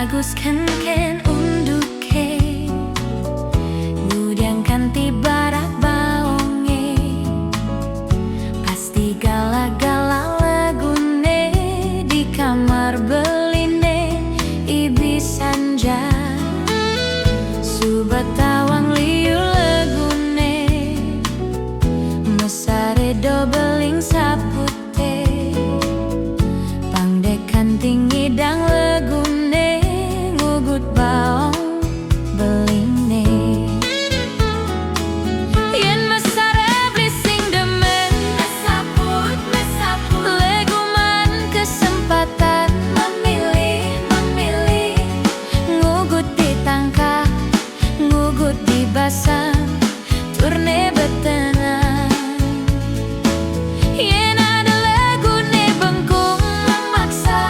bagus kan unduke ngudang kanti barak baonge pasti gala-gala lagune di kamar beline ibisanja subatawang liu lagune mesare dobeling sapute pangdekan tinggi dang lagune ngugut baong beline yen mesare blising demen mesaput leguman kesempatan memilih ngugut ditangkap ngugut dibasang turne betenang yen ada lagune bengkung memaksa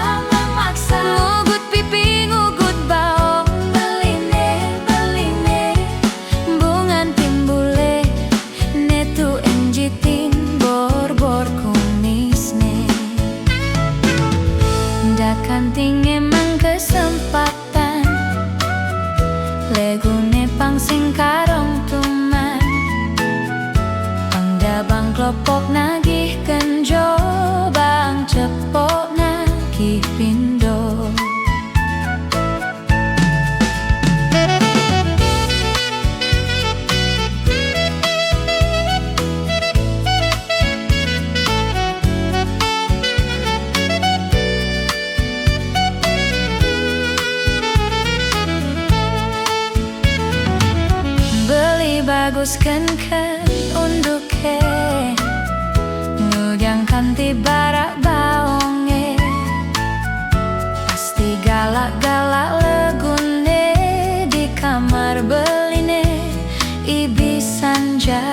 ngugut pipi ngugut baong beline bungan timbule netu enjitin bor-bor kumisne dakan ting emang kesempatan legune pangsing karong tuman pangdabang klopok nagih kenjo bang cepok nagih pindo bagus kan unduke ngudang kanti barak baonge pasti galak-galak legune di kamar beline ibisanja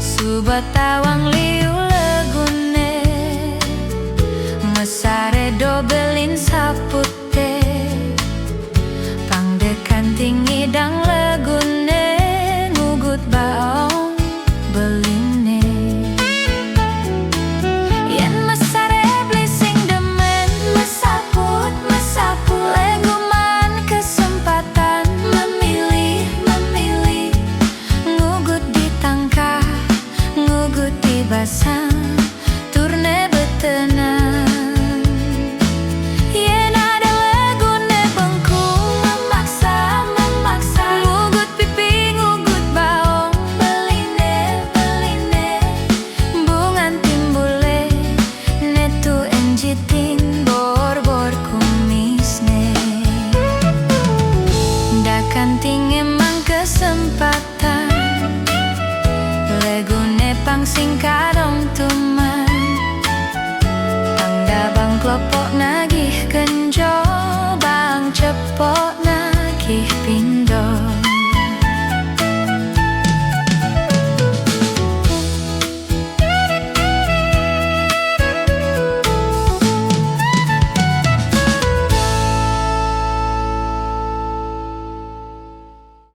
subatawang liu legune mesare dobelin sapute pangdekan tinggi dang legune baong beline yen mesare blising demen mesaput leguman kesempatan memilih ngugut ditangkap ngugut dibasang turne betenang yen ada lagune bengkung memaksa ngugut pipi ngugut baong jitin bor-bor kumisne dakan ting emang kesempatan legune pangsing karong tuman pangdabang klopok nagih kenjo bang cepok nagih pin